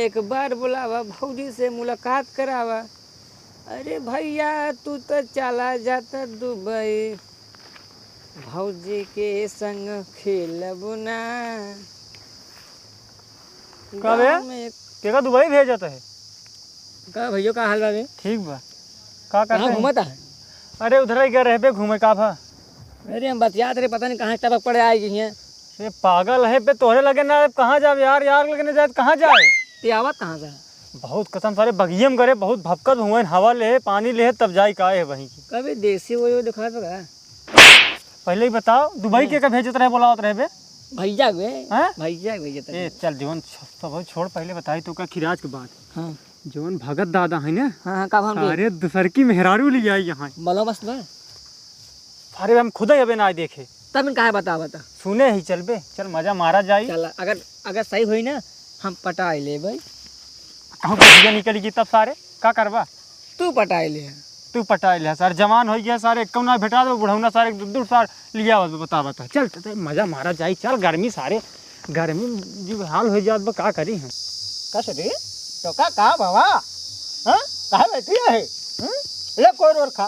एक बार बुलावा, भौजी से मुलाकात करावा। अरे भैया तू तो चला जाता दुबई, भौजी के संग खेलबू ना। केका दुबई भेजता है का भैया का हाल बा? ठीक बा। का करते घूमता है? अरे उधर ही गए रहे पे घूमे का भा। अरे हम बतियात रहे, पता नहीं कहाँ टपक पड़े आएगी हैं। ये पागल है पे तोहरे लगे ना, कहाँ जाए यार, यार लगे जाए कहाँ जाए। ते आवत कहाँ से? बहुत कसम सारे बगिये में करे, बहुत भपकत हुए, हवा ले पानी ले तब जाए का है वहीं की। कभी देसी वो दिखा तो का? पहले ही बताओ दुबई के का भेजत रहे, बोलावत रहे बे भैया वे हैं? भैया भेजत ए चल जीवन सब छोड़, पहले बताई तो का खिराज के बाद। हाँ जीवन भगत दादा है ना। हाँ का भान अरे दूसर की मेहरारू ले आई यहाँ। बोलो बस बा। अरे हम खुद ही अबे ना देखे तब कहा बता सुने ही चल बे, चल मजा मारा जाई। चल अगर सही हुई ना हम पटाई ले भाई। कहूँ भैया निकलेगी तब सारे का करवा। तू पटाई ले, तू पटाई ले सारे जवान हो गया सारे, कौन भेटा दो बुढ़ौना सारे दूर सार लिया बता चल तो मजा मारा जाई। चल गर्मी सारे गर्मी जो हाल हो जात का करी हम। कस रे तो का बाबा हां कहा बैठी है ले कोई रोर खा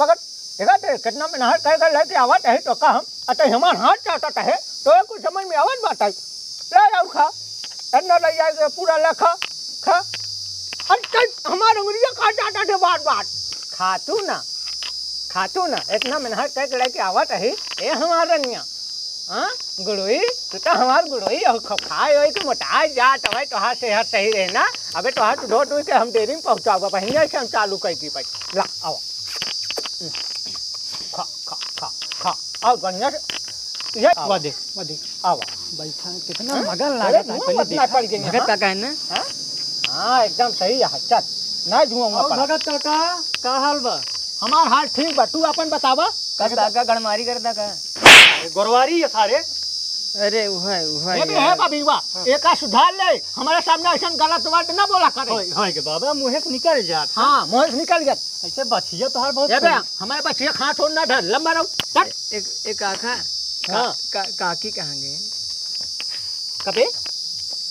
पकड़ देखा ते कितना में हाथ कह कर लेके आवाज है तो का हम अतः हमार हाथ चाटता है तो कुछ समझ में आवाज बात आई ले जाओ खा अन्ना ले जाए पूरा लखा खा अरे हमार उंगलियां का चाटा थे बात खातू ना इतना में हाथ कह कर लेके आवाज है ए हमार रनिया हाँ गुड़ोई तू तो हमार गुड़ोई खाए हो कि मोटाई जा तो भाई तोहार सेहत सही रहे ना। अबे तोहार तो ढो के हम डेयरी में पहुँचाओगे पहिए से हम चालू कर दी भाई ला आओ खा आओ बढ़िया से ये वादे आओ बैठा कितना मगन लागत है पहले इतना पड़ गई भगत काका है ना? हाँ एकदम सही है चल ना धुआंगा भगत काका का हाल बा? हमार हाल ठीक बा, तू अपन बतावा। काका गड़मारी करता का गोरवारी है सारे। अरे ये भी है बाबीवा एक सुधार ले, हमारे सामने ऐसा गलत बात ना बोला करे। होय के बाबा मुंह से निकल जात। हाँ मुंह से निकल जात। ऐसे बचिया तो हर बहुत ये बे हमारे बच्चे खा छोड़ ना ढल लंबा रहो। एक काका काकी कहाँ गए? कबे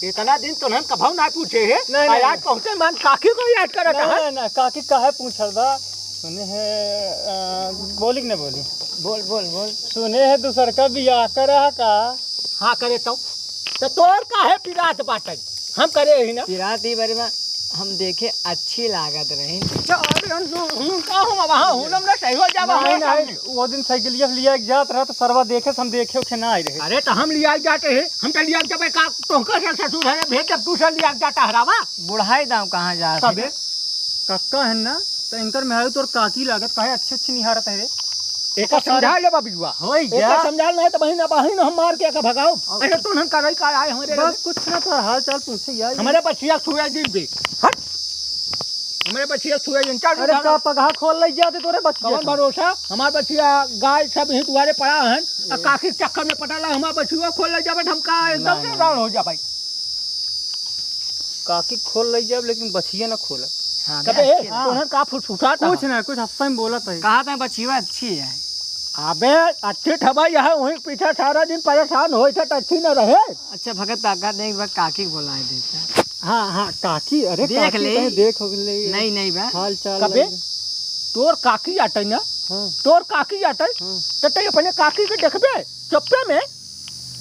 इतना दिन तो हम कभाव ना पूछे है, नहीं, आज पहुंचे मन काकी को याद करत है ना काकी काहे पूछल बा। सुने है बोली कि नहीं बोली? बोल सुने है दूसर का बियाह करा का। हाँ करे तो तोर का है पिरात बाटे हम करे ही ना पिरात ही बारे में हम देखे अच्छी लागत रही। का हम वहां हुनम ना सही हो जावा। नहीं वो दिन साइकिलिया लिया जात रहा तो सरवा देखे हम देखे उखे ना आई रहे। अरे तो हम लिया जाते हैं, हम तो लिया जब का तोहका से ससुर है भेज जब तू से लिया जाता हरावा बुढ़ाई दाम कहाँ जा सबे काका है ना तो इनकर में तोर काकी लागत काहे अच्छी निहारत है रे। एक समझा ले बाबूआ होई एक गया समझा नहीं तो बहिन हम मार के भगाओ। अरे तू हम कर का आए हमारे बस कुछ ना तो हाल चाल पूछे यार। हमारे बच्चिया छुआ दी बे हट हमारे बच्चिया छुआ इन चार। अरे का पगहा खोल ले जाते तोरे बच्चिया कौन भरोसा हमार बच्चिया गाय सब ही तुम्हारे पड़ा है और काकी चक्कर में पटाला हमार बच्चिया खोल ले जाबे हम का एकदम से राउंड हो जा भाई। काकी खोल ले जाब लेकिन बच्चिया ना खोल। कबे तोहन का फुसफुसा कुछ ना कुछ हफ्ता में बोला था। कहा था बच्चिया अच्छी है। अबे अच्छी ठबा यहाँ वहीं पीछे सारा दिन परेशान हो अच्छी न रहे। अच्छा भगत काका ने एक बार काकी बोला है देता। हाँ काकी अरे देख ले देख ले नहीं बा हाल चाल कबे तोर काकी आटे ना तोर काकी आटे तो ते अपने काकी के देखबे चुप्पे में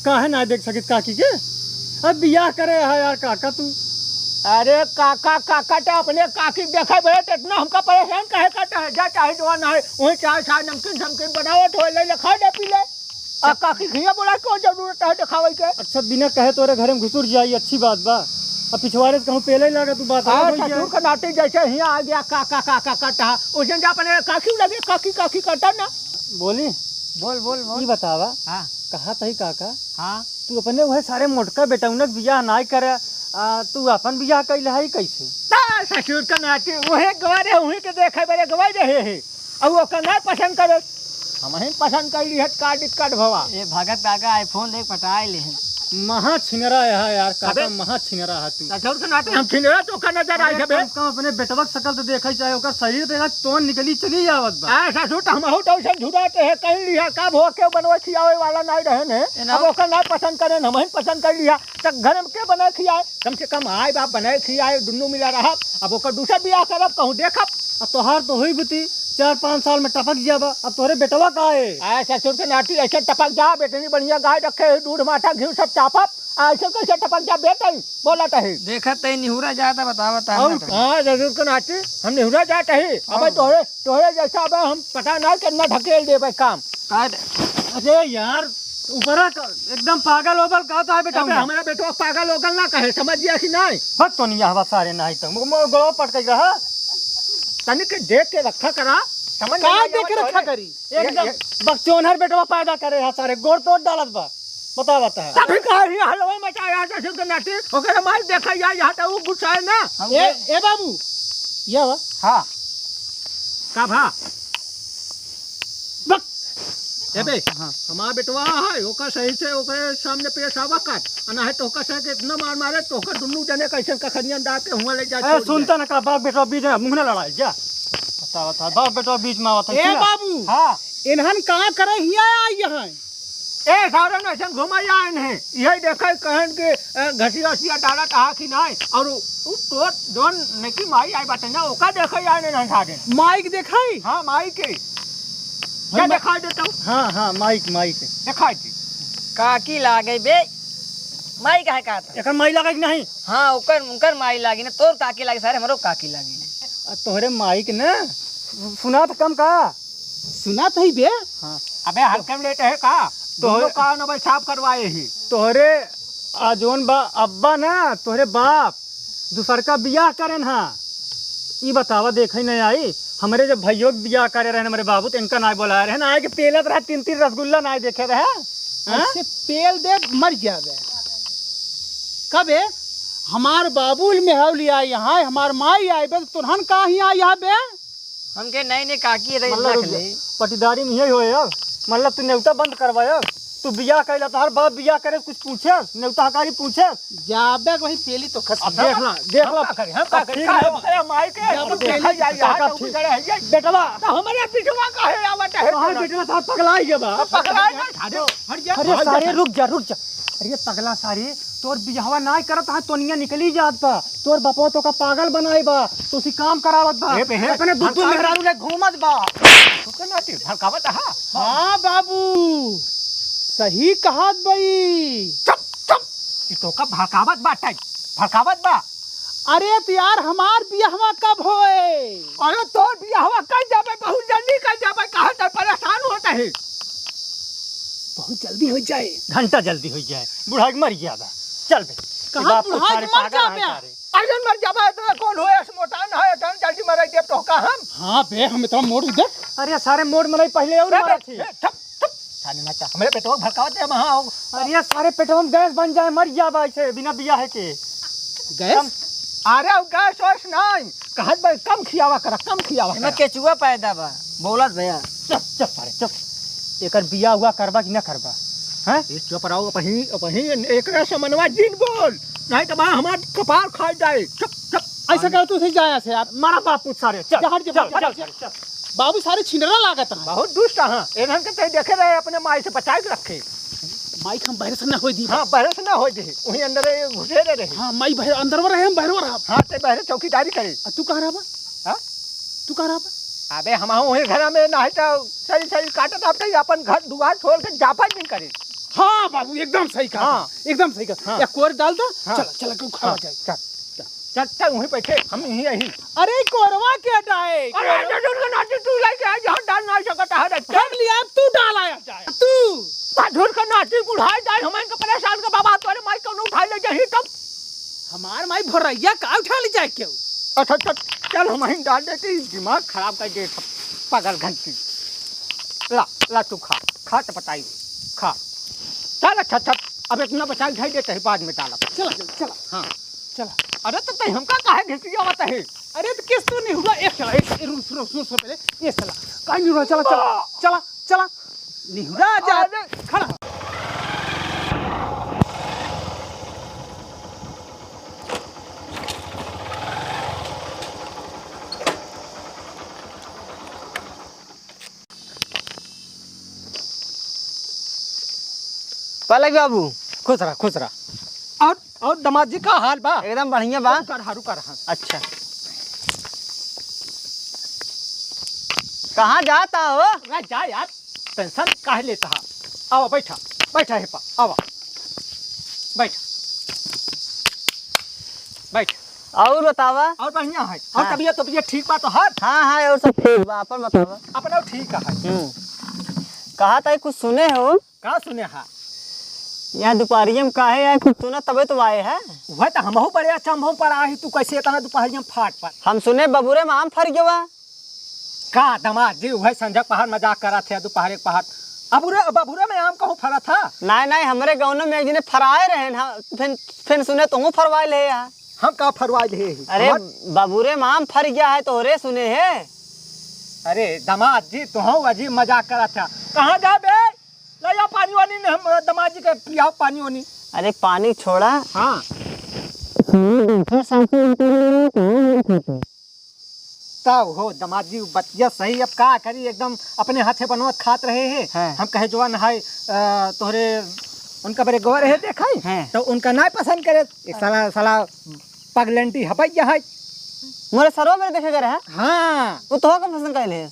काहे ना देख सकित काकी के। अब बियाह करे है यार काका तू। अरे काका तो अपने काकी देखे बे तो इतना हमका परेशान काहे करता है। जा चाहे जो ना है वही चाय चाय नमकीन बनावट हो ले खा ले पी ले और काकी खिया बोला क्यों जरूरत है दिखावे के। अच्छा बिना कहे तोरे घर में घुसुर जाई अच्छी बात बा। अब पिछवाड़े से कहूँ पहले ही लगा तू बात ससुर का नाती जैसे ही आ गया काका करता उस दिन अपने काकी लगे काकी करता ना। बोली बोल ये बतावा। हाँ कहा था काका हाँ तू अपने वह सारे मोटका बेटौनक बियाह ना करे तू अपन बियाह कैले है कैसे? ससुर का नाती वही गवारे वही के देखे बड़े गवाई रहे है और वो कन्या पसंद करे हम ही पसंद कर ली है का दिक्कत भवा। ये भगत काका आईफोन देख पटाए ले हैं। महा छिनरा है यार काका, अबे। महा छिनरा है तू। ससुर के नाते हम छिनरा चोखा नजर आए छबे। कम से कम अपने बेटवा के शकल तो देखै चाहे, ओकर शरीर पे तो निकली चली आवत बा। आ ससुर हम हो तो सब झुराते है कहीं लिया का भो के बनवे खियावे वाला नहीं रहे ने। अब ओकर ना पसंद करे हम ही पसंद कर लिया त घर में के बनाए खियाए, कम से कम आए बाप बनाए खियाए दुन्नु मिला रहा। अब ओकर दूसरा बियाह करब कहूं देखब। अब तोहार तो होई बुती 4-5 साल में टपक जाबा। अब तोहरे बेटवा का है आ ससुर के नाती ऐसे टपक जा बेटनी बढ़िया गाय रखे दूध माठा घी सब चापब। ऐसे कैसे टपक जा बेटन बोलत है। देखा तई निहुरा जाता बतावता हाँ ससुर के नाती हम निहुरा जात है। अब तोहरे तोहरे जैसा अब हम पता ना कितना ढकेल देबे काम। अरे यार ऊपरा एकदम पागल ओबल कहता है बेटा। अबे हमारा बेटवा पागल होगल ना कहे समझ गया कि नहीं। बस तो नहीं हवा सारे नहीं तो गोड़ो पटक रहा। तनिक देख के रखा करा समझ का देख के रखा करी एकदम बकचोनहर बेटवा पैदा करे है सारे गोड़ तोड़ डालत बा। बता है तभी कहा ही हलवा मचाया ससुर के नाती ओकर मार देखा या यहाँ तो वो गुस्सा है ना। ए बाबू ये बा हाँ का भा बक एबे हमारा बेटवा है ओकर सही से ओकर सामने पेश आवा काट अना है तो ओकर सही के इतना मार मारे तो ओकर दुन्नु जने कैसे कखनियन डाल के हुआ ले जा। सुनता ना का बाप बेटवा बीच में मुंह ना लड़ाई जा। बता बाप बेटवा बीच में आवत है। ए बाबू हाँ इन्हन कहाँ करे हिया यहाँ ए सारन ऐसे घुमाया है यही देखा कहन के घसिया घसिया डाला कहा कि नहीं और उ तो जोन नेकी माई आई बाटे ना ओका देखा या नहीं सारे। माइक देखाई हाँ माई के क्या दिखाई देता हूँ। हाँ माइक दिखाई थी काकी लागे बे माई काहे कहता। एकर माई लगा कि नहीं। हाँ उकर उनकर माई लागी ना तोर काकी लागी सारे हमरो काकी लागी। तोहरे माइक ना सुना तो कम का सुना तो ही बे। हाँ अबे हल्के लेट है का तो का न भाई साफ करवाए ही तोहरे आजोन बा अब्बा ना तोहरे बाप दूसर का बियाह करे ना। ई बतावा देखे नहीं आई हमारे जब भैया बियाह करे रहे हमारे बाबू तो इनका ना बोला रहे ना आए कि पेलत रहा 3-3 रसगुल्ला ना देखे रहे। ऐसे पेल दे मर जावे कबे हमार बाबू में हाव लिया यहाँ हमार माई आई बे तुरहन का ही आई यहाँ बे। हमके नई नई काकी रही मतलब रख ले। पटीदारी नहीं होए अब मतलब तू नेवता बंद करवाया तू बियाह कैला तो हर बाप बियाह करे कुछ पूछे नेवता हकारी पूछे जाबे वही पेली तो खस अब देख ला हम का करे अरे माई के जब देखा जाए यहाँ तो उधर है ये बेटवा तो हमारे पिछवा का है आवत है कहां बेटवा साथ पगलाई के बा पकड़ा ना सारे हट जा। अरे सारे रुक जा अरे पगला सारे तोर बियाहवा ना करत है तोनिया निकली जात बा तोर बापा तो का पागल बनाई बा तो उसी काम करावत बा अपने दुद्दू मेहरारू ले घूमत बा तो करना थी भड़कावत हां हाँ बाबू सही कहात बई। चुप ये तो का भड़कावत बा अरे तो यार हमार बियाहवा कब होए। अरे तो बियाहवा कर जाबे बहुत जल्दी कर जाबे कहां तक परेशान होता है। बहुत जल्दी हो जाए घंटा जल्दी हो जाए बुढ़ा के मर गया बा चल बे कहाँ बुढ़ा के मर जाबे अर्जन मर जाबे तो कौन होए मोटा ना है तन जल्दी मर जाए तो का हम। हाँ बे हम इतना मोड़ देख अरे सारे मोड़ में पहले और मारा थी थाने ना हमरे पेटवा भड़कावत है वहां। अरे सारे पेटवा में गैस बन जाए मर जा बा ऐसे बिना बियाह के गैस अरे गैस वैस नहीं कहत भाई कम खियावा मैं केचुआ पैदा बा बोलत भैया। चुप सारे चुप एकर बियाह हुआ करबा कि ना करबा हैं ये चुप रहो अपही एकरा से मनवा दिन बोल नहीं तो बा हमार कपार खा जाए। चुप ऐसा कर तू जाया से यार मारा बाप पूछ सारे चल चल बाबू सारे छिनरा लागत है। बहुत दुष्ट हां एनहन के तई देखे रहे अपने माई से बचा के रखे। माइक हम बाहर से ना होई दी। हां बहरस ना हो दे वही अंदर घुसे रहे। हाँ माई बाहर अंदर में रहे हम बाहर में रहा। हां ते बहरे चौकीदारी करे। तू कहाँ रहा हां तू कहाँ रहा। अबे हम वही घर में ना है तो सही काटत आप अपन घर दुआर छोड़ के जापा नहीं करे। हाँ बाबू एकदम सही कहा। हाँ। एकदम सही कहा। हाँ। या कोर डाल दो हाँ। चल क्यों खावा जाए। चल वहीं बैठे हम यहीं अरे कोरवा क्या डाए अरे जरूर का नाटी तू लेके आ जहां डाल ना सकता है हम लिया अब तू डाला जाए तू झूठ का नाटी बुढ़ाई जाए हमें के परेशान का बाबा तोरे माई को उठा ले जाही तब हमार माई भरैया का उठा ले जाए क्यों। अच्छा चल हम ही डाल देती दिमाग खराब कर दे पागल घंटी। ला तू खा तो बताई खा चल अच्छा अब इतना बचा के देते हैं बाद में डाला। चला हाँ चला। अरे तो तई हमका काहे घिसिया होता है। अरे तो किस तो नहीं हुआ एक चला एक सुन पहले ये चला कहीं नहीं हुआ चला निहुरा जा खड़ा पलक बाबू खुश रहा। और दामाद जी का हाल बा? एकदम बढ़िया बा। कर हाँ। अच्छा कहाँ जाता हो? जा यार, टेंशन काहे लेता है? आओ बैठा है पा, आओ बैठ। और बतावा। और बढ़िया है। और हाँ। तबीयत ठीक बा तो हर? हाँ और सब ठीक बा। अपन बतावा। अपना ठीक है। कहा था कुछ सुने हो? का सुने हा? यहाँ दोपहरिया में काहे आए? कुछ सुना तबे तो आए है। वह तो हमहू बड़े अचंभव पर आई, तू कैसे इतना दोपहरिया में फाट पर? हम सुने बबूरे में आम फर गया। का दामाद जी वह संजय पहाड़ मजाक करा थे दोपहर एक पहाड़ बबूरे में आम कहूँ फरा था? नहीं हमारे गाँव में एक दिन फराए रहे, फिर सुने तुम फरवाए ले यार। हम का फरवाए ले? अरे बबूरे में आम फर गया है तो रे सुने है। अरे दामाद जी तो हम अजीब मजाक करा था। कहाँ जा बे? ले पानी वानी ने हम दामाद जी के पियाओ पानी वानी। अरे पानी छोड़ा। हाँ तब हो दामाद जी बतिया सही। अब का करी, एकदम अपने हाथे बनवत खात रहे हैं। हाँ। हम कहे जवान है तोहरे उनका बड़े गौर है देखा हाँ। तो उनका नहीं पसंद करे। एक साला पगलेंटी हपैया है। मोरे सरवा मेरे देखे गए है। हाँ वो तो का पसंद कर ले।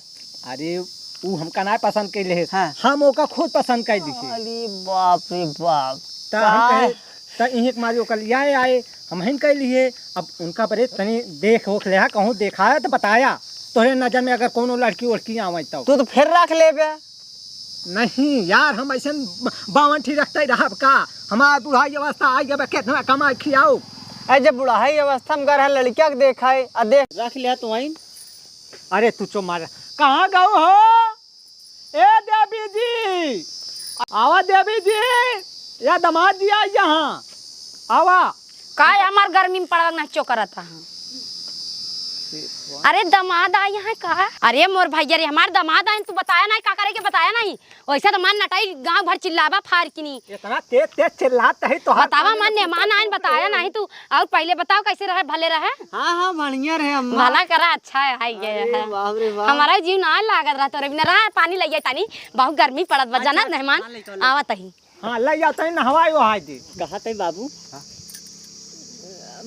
अरे वो हमका नहीं पसंद कैले है। हाँ। हम ओका खुद पसंद कर दी। अरे बाप रे बाप। तो हम कहे तो इन्हीं के मारी ओका लिया आए हम हिन कह लिए। अब उनका बड़े तनी देख ओख ले कहूँ देखाया तो बताया तोहरे नजर में अगर कोनो लड़की उड़की आवे तो तू तो फिर रख ले बे। नहीं यार, हम ऐसे बावन ठीक रखते रहा का। हमारा बुढ़ाई अवस्था आई गए कितना कमाई खियाओ। जब बुढ़ाई अवस्था में गए लड़किया के देखा है देख रख लिया तू आई। अरे तू चो मार कहाँ गऊ हो? ए देवी जी आवा, देवी जी या दामाद जी आ यहाँ आवा। का हमार गर्मी में पड़वा ना चोकरा था। अरे दामाद आए यहाँ का? अरे मोर भैया रे हमार दामाद आए, तू बताया नहीं का करे के बताया नहीं? वैसा तो मान नटाई गांव भर चिल्लावा फार की नहीं। इतना तेज चिल्लाते है तो बतावा मान मेहमान आए बताया नहीं तू। और पहले बताओ कैसे रहे? भले रहे? हाँ बढ़िया रहे अम्मा। भला करा अच्छा है हमारा जीव ना लागत रहा। तोरे बिना रहा पानी लग जाए तानी बहुत गर्मी पड़त बा जाना मेहमान आवत ही। हाँ ले जाते हैं नहवाई वहां दी। कहा थे बाबू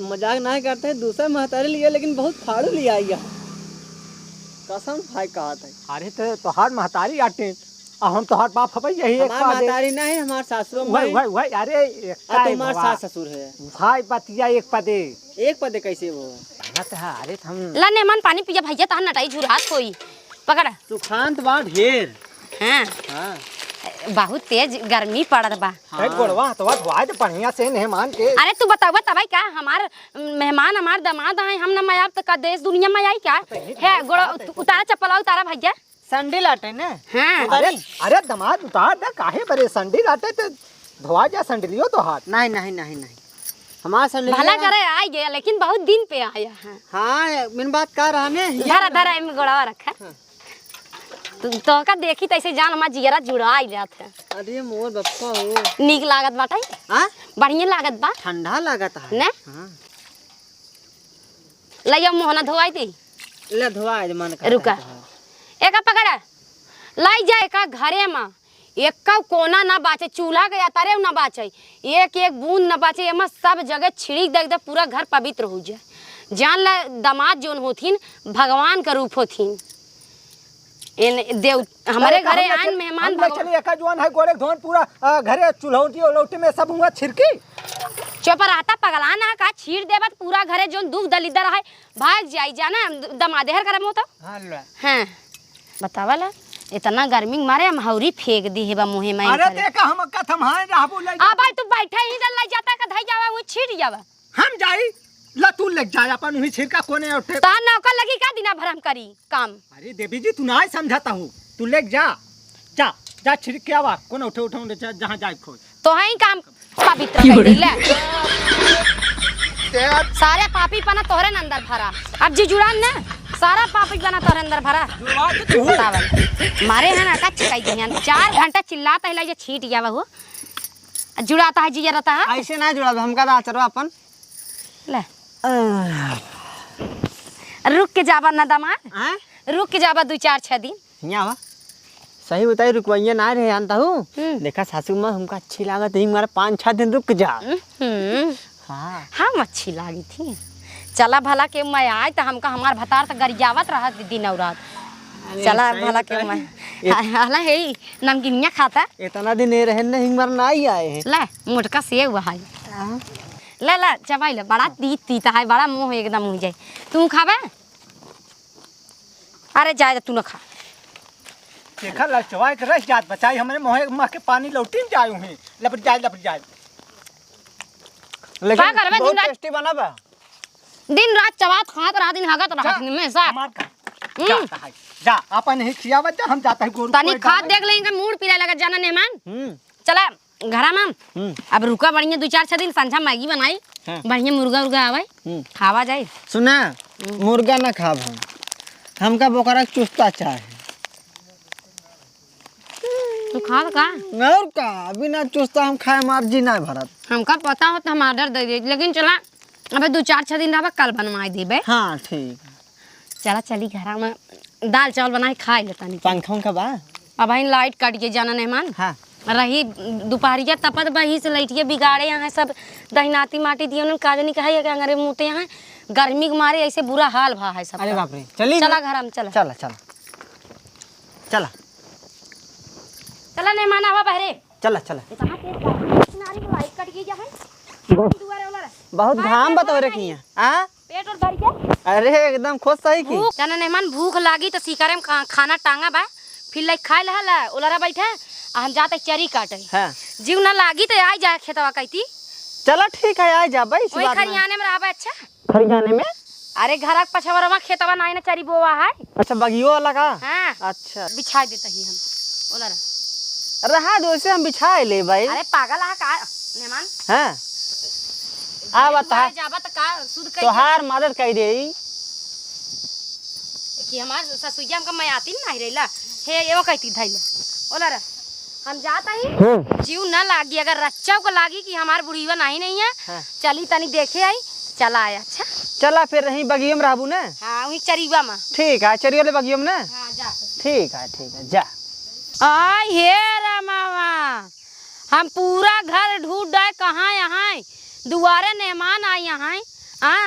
मजाक नहीं करते दूसरा महतारी लिया लेकिन बहुत फाड़ू लिया कसम भाई कहा था। अरे तो हर महतारी आटे हम तो हर बाप हबै यही एक महतारी नहीं हमार सासुर वही अरे तुम्हार सास ससुर है भाई बतिया एक पदे कैसे वो अरे हम ला मेहमान पानी पिया भैया तहां नटाई झुरात कोई पकड़ सुखांत बा ढेर। हां हाँ बहुत तेज गर्मी पड़त बा। गोड़वा तो वाद बढ़िया से मेहमान के। अरे तू बतावा तबाई का हमार मेहमान हमार दामाद आए हम ना माया तो का देश दुनिया में आई क्या है? गोड़ा उतारा चप्पल उतारा भैया संडे लाटे ना। हां अरे दामाद उतार दे काहे बरे संडे लाटे तो धोआ जा संडलियो तो हाथ। नहीं हमारा संडे भला करे आ गया लेकिन बहुत दिन पे आया है। हाँ मैंने बात कर रहा ने धरा में गोड़वा रखा तो का देखी तैसे जान हमार जियरा जुड़ा आई जात है। अरे मोर बप्पा हो नीक लागत बाटे। हां बढ़िया लागत बा। ठंडा लागत है ने हां लइया मोहना धोआई दी ले धोआ मन कर रुका एका पकड़ लाई जाए का घरे में एक कोना ना बाचे चूल्हा के तारे ना बाचे एक बूंद ना बाचे एमा सब जगह छिड़क दे दे पूरा घर पवित्र हो जाए। जान ला दामाद जोन होथिन भगवान का रूप होथिन। इन देव हमारे घरे आन मेहमान चले एका जवान है गोरे धोन पूरा घरे चूल्होटी उलौटी में सब हुआ छिड़की चोपर आता पगलाना का छीड़ देबत पूरा घरे जोन दूध दलिदर है भाग जाई जाना दमादेहर करे मोता। हां बतावला इतना गर्मी मारे हम हौरी फेंक दी है बा मुहे में। अरे देखा हम कथम हां रहबो ले आ भाई तू बैठे ही ले जाता का धई जावा वो छीड़ जावा हम जाई ला तू लग जाए अपन वही छिड़का कोने उठे ता नौकर लगी का दिना भर हम करी काम। अरे देवी जी तू ना समझाता हूँ तू ले जा जा जा छिड़क के आवा कोने उठे जहाँ जाए खोज तो है ही काम पवित्र कर ले सारे पापी पना तोहरे अंदर भरा। अब जी जुड़ान ना सारा पापी पना तोहरे अंदर भरा बतावल मारे है ना का चिकाई दिया 4 घंटा चिल्लाता है ये छीट जावा हो जुड़ाता है जी रहता है ऐसे ना जुड़ा हमका दा चलो अपन ले रुक के जावा ना दामाद हैं रुक के जावा 2-4-6 दिन यहाँ सही बताई रुकवाइया ना रहे जानता हूँ। हम्म। देखा सासू माँ हमका अच्छी लागत है, हमारा 5-6 दिन रुक जा। हाँ हम अच्छी लागी थी। चला भला के मैं आए तो हमका हमार भतार तो गरियावत रहा दिन और रात। चला भला के मैं हला हे नमकीनिया खाता। इतना दिन रहे न हिंगमर ना ही आए हैं। ले मोटका सेव हुआ है। ले ले चबाई ले, बड़ा तीता है, बड़ा मुंह एकदम मुँह जाए। तू खाबे? अरे जाए तू न खा। देखा लचवाए के रस जात बचाई हमरे मोहे माँ के पानी लौटीन जायू हैं। लपट जाए। लेकिन करबे बहुत दिन रात? टेस्टी बना बा। दिन रात चबात खात रहा, दिन हगत रहा में सब। हमार का जाता है। जा अपन ही खियावत जा, हम जाता है गोरू। तनी खाद देख लेंगे मूड पीला लगा जाना नेमान। चला घरा में अब रुका बढ़िया 2-4 दिन संझा मैगी बनाई, बढ़िया मुर्गा उर्गा आवे खावा जाए। सुना मुर्गा ना खाब हमका बोकरा चुस्ता चाहे। तू खा का? और का बिना चुस्ता हम खाए मार जी ना भरत। हमका पता होता हम ऑर्डर दे दे, लेकिन चला अबे 2-4 दिन रहा कल बनवाई देबे। हाँ ठीक। चला चली घरा में दाल चावल बनाई खाई लेता नहीं। पंखों का बा अब ही लाइट कट के जाना नेमान। हाँ रही दोपहरिया तपत बही से लइटिए बिगाड़े यहाँ सब दहिनाती माटी दिए उन्होंने काज नहीं कहा कि अंगरे मुँहते यहाँ गर्मी के मारे ऐसे बुरा हाल भा है सब। अरे बाप रे चली चला घर में चला चला चला नहीं माना हवा बहरे चला लाइट कट गई जा है बहुत घाम बता रखी है। पेट और भर के अरे एकदम खुश सही की जाना नेमान भूख लागी तो सीकरे में खाना टांगा बा फिर लाइक खाए लहला ओलरा बैठे हम जाते चरी काटे। हाँ जीव ना लागी तो आई जाए खेतवा कहती। चलो ठीक है आ जा भाई। वही खरियाने में रहबा। अच्छा खरियाने में? अरे घर के पछवरवा खेतवा नाई ना चरी बोवा है। अच्छा बगियो वाला का? हाँ अच्छा बिछा देता ही हम ओलरा। रहा दो से हम बिछाए ले भाई। अरे पागल है का नेमान? हाँ आ बता जाबा त का सुध कई तोहार मदद कर दे कि हमार ससुइया हमका मैं आती नहीं रहेला हे एवो कहती धैला ओलरा हम जाता ही जीव ना लागी अगर रच्चा को लागी कि हमार बुढ़ीवा नहीं है। हाँ। चली तनी देखे आई चला आया। अच्छा चला फिर रही बगियो में रहबू ना। हाँ वही चरीवा में। ठीक है चरियो ले बगियो में ना। हाँ जा ठीक है जा। आई हे रामावा हम पूरा घर ढूंढे कहाँ यहाँ दुआरे मेहमान आई यहाँ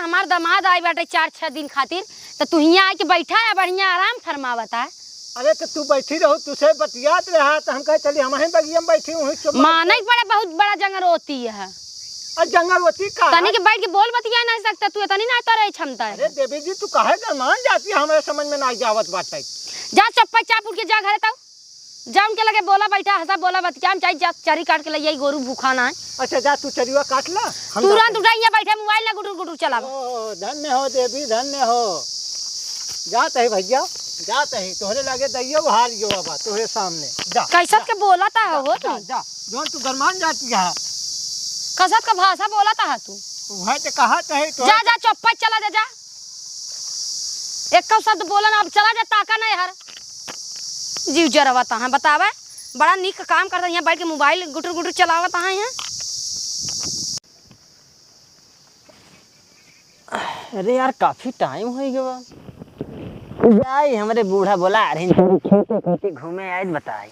हमार दामाद आई बाटे 4-6 दिन खातिर तो तू यहाँ आके बैठा है बढ़िया आराम फरमावता है। अरे तो तू बैठी रहो तुझसे बतियात रहा तो हम कहे चली हम ही बगिया में बैठी हूँ। माने पड़े बहुत बड़ा जंगल होती है। जंगल होती का तनी के बैठ के बोल बतिया नहीं सकता तू तनी ना तो रही क्षमता है। अरे देवी जी तू काहे कर मान जाती है हमारे समझ में ना जावत बाटे। जा चप्पा चाप उठ के जा घरे तब जा उनके लगे बोला बैठा हंसा बोला बतिया हम चाहिए चरी काट के ले गोरू भूखा ना है। अच्छा जा तू चरिया काट ला तुरंत उठाइए बैठे मोबाइल ना गुटुर गुटुर चला। धन्य हो देवी धन्य हो। जाते है भैया जाते ही तोहरे लगे दैयो हाल जो बाबा तोहरे सामने जा। कैसा के बोला था हो तू? जा जो तू गरमान जाती है कसत का भाषा बोला था तू? वह तो कहा है तो जा चौप्पा चला जा एक शब्द बोला ना अब चला जा ताका नहीं हर जीव जरवाता है बतावे बड़ा निक काम करता यहाँ बैठ के मोबाइल गुटर गुटर चलावता है यहाँ। अरे यार काफी टाइम हो गया जाई हमारे बूढ़ा बोला अरे खेते खेते घूमे आज बताई।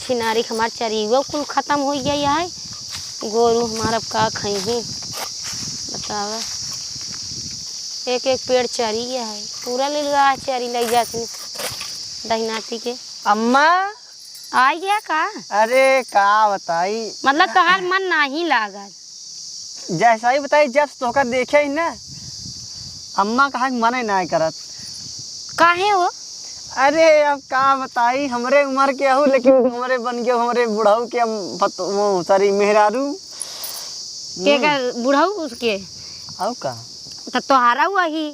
छिनारी हमार चरीवा कुल खत्म हो गया है गोरू हमारा का खाई ही बतावा एक पेड़ चरी गया है पूरा ले लगा चरी लग जाती दहिनाती के। अम्मा आ गया का? अरे का बताई मतलब तोहार मन नहीं लागल जैसा ही बताई जब तोका देखे ही ना अम्मा कहा मन ही ना करत काहे हो? अरे अब का बताई हमरे उम्र के हूँ लेकिन हमरे बन गए हमरे बुढ़ाऊ के वो सारी मेहरारू के बुढ़ाऊ उसके आओ का तो तोहारा हुआ ही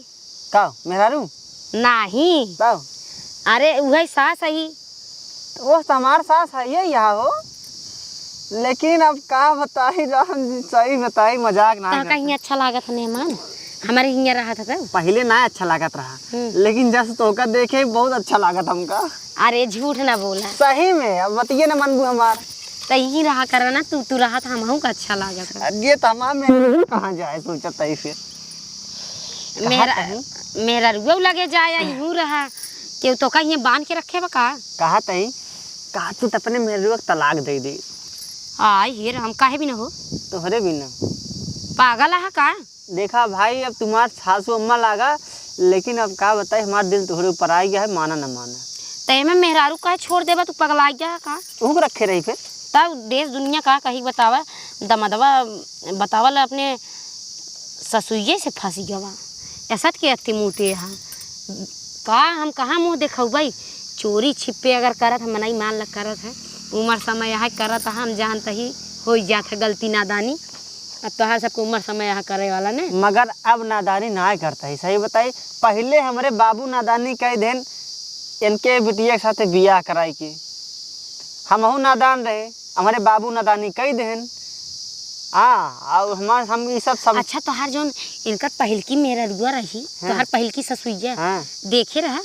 का मेहरारू नहीं ताऊ अरे वही सास ही वो हमार सास है ये यहाँ हो लेकिन अब का बताई राम जी सही बताई मजाक ना कहीं अच्छा लागत नहीं मान हमारे हिंगे रहा था तो पहले ना अच्छा लागत रहा लेकिन जैसे तोका देखे बहुत अच्छा लागत हमका। अरे झूठ ना बोला सही में अब बतिये ना मनबू हमार तो यही रहा करा ना, तू रहा था हमहू का अच्छा लागत। ये तमाम में कहाँ जाए सोचता ही फिर मेरा रुआ लगे जाए यूं रहा कि तो का ये बांध के रखे बा का। कहा तही कहा तू तो अपने मेरे वक्त तलाक दे दी। आई हेर हम काहे भी ना हो तोहरे भी ना पागल है का। देखा भाई अब तुम्हार सासू अम्मा लागा, लेकिन अब का बताए हमारा दिल तोहरे ऊपर आ गया है, माना न माना। तय में मेहरारू काहे छोड़ देबा, तू पगला गया का। तू रखे रही फिर तब देश दुनिया का कहीं बतावा दमदवा बतावल अपने ससुइये से फंसी गवा ऐसा के अति मुँहते यहाँ का हम कहाँ मुँह देखो भाई। चोरी छिपे अगर करत हम नहीं मान लग करत है, उम्र समय यहाँ करत हम जानते ही हो जात है गलती नादानी। अब तोहार सबको उम्र समय यहाँ करे वाला ने, मगर अब नादानी ना करता है। सही बताई पहले हमारे बाबू नादानी कह देन इनके बिटिया के साथ बियाह कराई के, हमहू नादान रहे, हमारे बाबू नादानी कह देन। हाँ और हमारे हम ये सब अच्छा तोहार जोन इनका पहलकी मेरा रुआ रही तोहार पहलकी ससुइया देखे रहा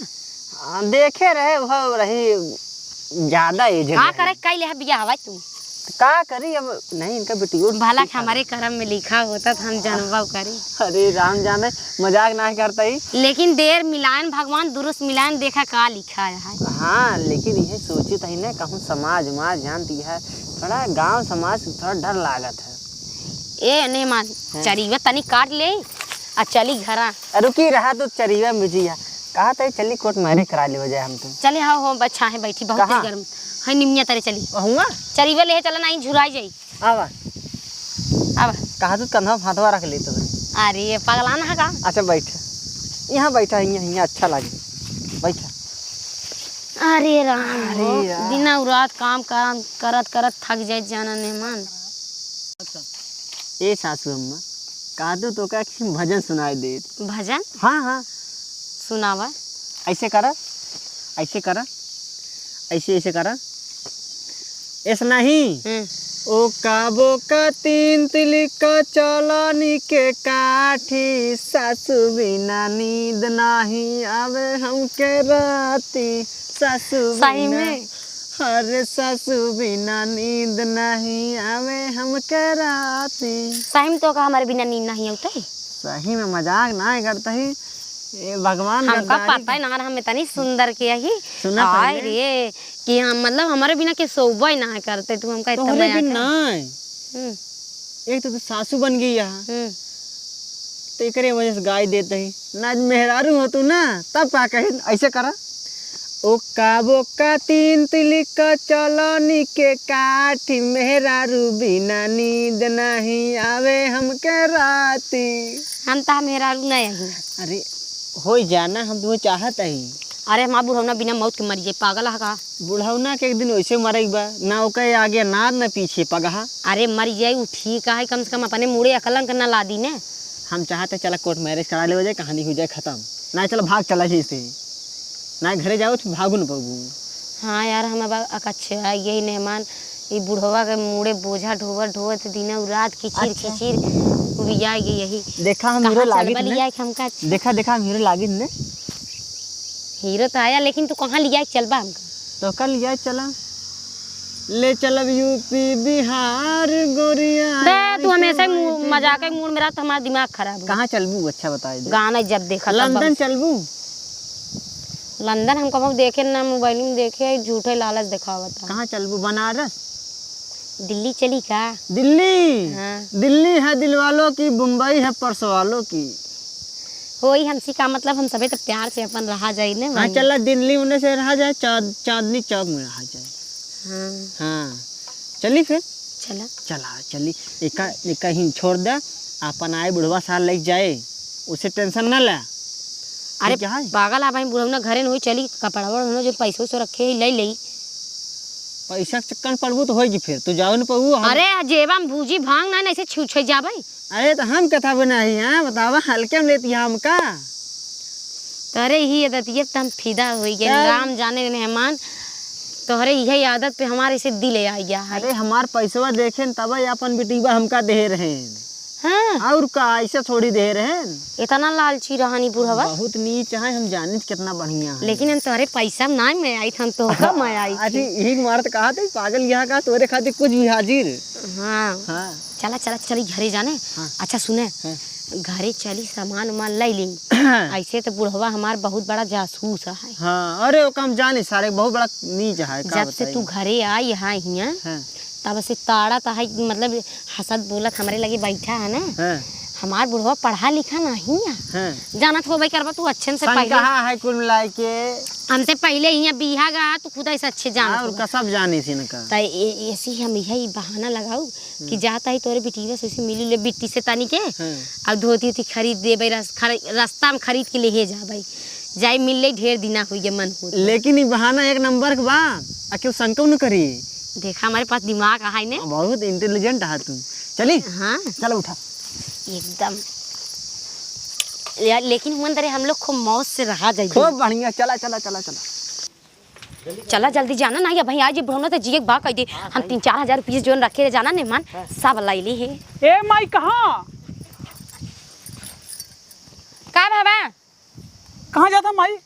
देखे रहे वो रही ज्यादा एज का करे कई ले बियाह हवा तू का करी अब नहीं इनका बेटियों भला हमारे करम में लिखा होता था हम जानवा करी। अरे राम जाने मजाक ना करता ही, लेकिन देर मिलान भगवान दुरुस्त मिलान देखा का लिखा है। हाँ लेकिन यह सोची तो ना कहूँ समाज माज जानती है थोड़ा गांव समाज थोड़ा डर लागत है। ए नहीं मान चरीवा तनी काट ले आ चली घरा रुकी रहा तो चरीवा मिजिया कहा था चली कोर्ट मैरिज करा ले जाए हम तो चले हाँ हो बच्चा है बैठी बहुत गर्म है निमिया तेरे चली हुआ चरीवा ले चला नहीं झुराई जाई आवा आवा कहा तो कंधा हाथवा रख ले तो। अरे पगलाना है का। अच्छा बैठ यहाँ बैठा यहाँ अच्छा लगे बैठा। अरे राम बिना रात काम करत करत थक जाए जाना मेहमान। ए सासू अम्मा कहा तो का भजन सुनाई दे। भजन हाँ हाँ सुनावा ऐसे करा ऐसे करा ऐसे ऐसे करा ऐसा नहीं ओ काबो का तीन तिलिका चलानी के काठी सासू बिना नींद नहीं आवे हमके राती सासू सही में अरे सासू बिना नींद नहीं आवे हमके राती। सही में तो का हमारे बिना नींद नहीं होता है। सही में मजाक ना करता ही ये भगवान हमका पता है ना हम इतनी सुंदर किया ही आए रे कि हम मतलब हमारे बिना के सोबा ही ना करते तू हमका इतना भी ना एक तो सासू बन गई यहाँ तो एक वजह से गाय देते ही ना मेहरारू हो तू ना तब का कही ऐसे करा ओ काबो का तीन तिलिका चलानी के काठी मेहरारू बिना नींद नहीं आवे हमके राती। हम तो मेहरारू नहीं है। अरे हो जाना हम तुम्हें चाहत ही। अरे हमारा बुढ़ौना बिना मौत के मर जाए पागल है का। बुढ़ौना के एक दिन वैसे मरे बा ना ओके आगे नाद न पीछे पगहा। अरे मर जाए वो ठीक है कम से कम अपने मुड़े अकलंक न ला दी ने। हम चाहते चला कोर्ट मैरिज करा ले हो जाए कहानी हो जाए खत्म ना चलो भाग चला जैसे ना घरे जाओ तो भागू न पाबू। हाँ यार हम अब अच्छा यही मेहमान ये बुढ़वा के मुड़े बोझा ढोवत दिन रात खिचिर खिचिर बिया यही देखा हम हीरो लागी हमका देखा देखा हम हीरो लागी ने हीरो तो आया लेकिन तू कहाँ लिया चलबा हमका तो कल लिया चला ले चलब यूपी बिहार गोरिया। तू हमेशा मजाक के मूड में रहा तो हमारा दिमाग खराब। कहाँ चलबू अच्छा बताए गाना जब देखा लंदन चलबू। लंदन हम कभी देखे ना मोबाइल में देखे झूठे लालच दिखावा था। कहाँ चलबू बनारस दिल्ली चली का। दिल्ली हाँ। दिल्ली है दिल वालों की मुंबई है परस वालों की। वही हमसी का मतलब हम सभी तो प्यार से अपन रहा जाए ना। हाँ चला दिल्ली उन्हें से रहा जाए चांदनी चौक में रहा जाए। हाँ हाँ चली फिर चला चला चली एक ही छोड़ दे अपन आए बुढ़वा साल लग जाए उसे टेंशन ना ले। अरे पागल आ भाई बुढ़ौना घरे नहीं चली कपड़ा वपड़ा जो पैसों से रखे ले ले पैसा चक्कर पड़बू तो होगी फिर तू जाओ न पबू। अरे जेबा में भूजी भांग ना ऐसे छूछे जाबे। अरे तो हम कथा बनाई हैं बतावा हल्के में लेती है हमका तोरे ही आदत हम फिदा हो गए राम जाने मेहमान तोहरे यही आदत पे हमारे से दिल आ गया है। अरे हमार पैसवा देखे तब अपन बेटीबा हमका दे रहे हाँ और का ऐसे थोड़ी दे रहे हैं। इतना लालची रहनी बुढ़वा। बहुत नीच है, हम जाने कितना बढ़िया है। लेकिन हम तोहरे पैसा ना में आई हम तो का मैं आई अरे यही मारत कहा थे पागल यहाँ का तोरे खातिर कुछ भी हाजिर। हाँ हाँ चला चला चली घरे जाने। अच्छा सुने घरे चली सामान उमान ले ली। ऐसे तो बुढ़वा हमार बहुत बड़ा जासूस है। हाँ अरे वो काम जाने सारे बहुत बड़ा नीच है। का जब से तू घरे आई है यहाँ हाँ तब से ताड़ा है मतलब हसत बोलत हमारे लगे बैठा है ना। हाँ हमार बुढ़वा पढ़ा लिखा नहीं है। हाँ जानत हो भाई करबा तू अच्छे से पहले कहा है कुल मिला के हमसे पहले यहाँ बिहा गा तू खुद ऐसे अच्छे जाना और का सब जाने सी का। तो ऐसे ही हम यही बहाना लगाऊ कि जाता ही तोरे बिटिया से मिली ले बिट्टी से तानी के अब धोती उती खरीद दे भाई रास्ता में खरीद के ले जा भाई जाए मिल ले ढेर दिना हुई है मन हो। लेकिन ये बहाना एक नंबर के बा क्यों शंका न करी। देखा हमारे पास दिमाग है ने बहुत इंटेलिजेंट है तू। चली हाँ चलो उठा एकदम लेकिन हुन दरे हम लोग खूब मौज से रहा जाइए। खूब बढ़िया चला चला चला चला चला जल्दी जाना ना या भाई आज भ्रमण तो जिए बा कह दे हम 3-4 हजार रुपये जो रखे रहे जाना नहीं मान सब लाइली है। ए माई कहाँ का बाबा कहाँ जाता माई?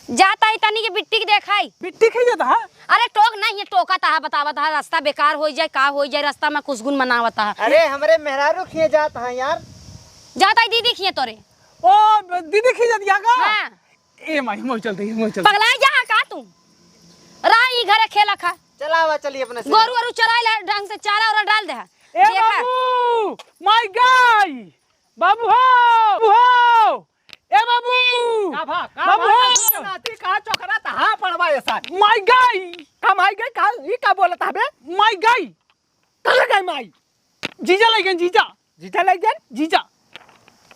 जाता ही तनी के बिट्टी की देखाई बिट्टी खाई जाता है। अरे टोक नहीं है टोका ता बतावत है रास्ता बेकार हो जाए का हो जाए रास्ता में कुछ गुण मनावत है। अरे हमारे मेहरारू खिए जाता है यार। जाता ही दीदी खिए तोरे ओ दीदी खी जाती है का? हाँ ए माई मोई चलते मोई चलते। पगला जा का तू राई घरे खेला खा चलावा चलिए अपने से। गोरू वरू चराई ले ढंग से चारा और डाल दे ए बाबू माय गाय बाबू हो ए बाबू बाबू हो नाती का चोकरा तहा पड़वा ऐसा माय गाय का माई गई का ई का बोलत हबे माय गाय कहां गई माई जीजा ले गए जीजा जीजा ले गए जीजा।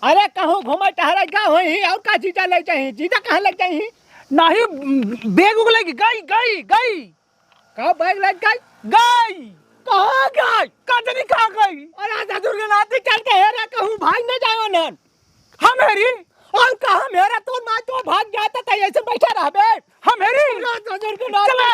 अरे कहूं घुमा टहरा गा होई और का जीजा ले जाही जीजा कहां लग जाही नहीं बैग उग लगी गई गई गई का बैग लग गई गई कहां गई काजनी कहाँ गई? अरे आजा दुर्गा नाती चल के हेरा कहूं भाग न जाओ नन हम हेरी और कहा मेरा तो मां तो भाग जाता था ऐसे बैठा रहबे हम हेरी आजा दुर्गा नाती चला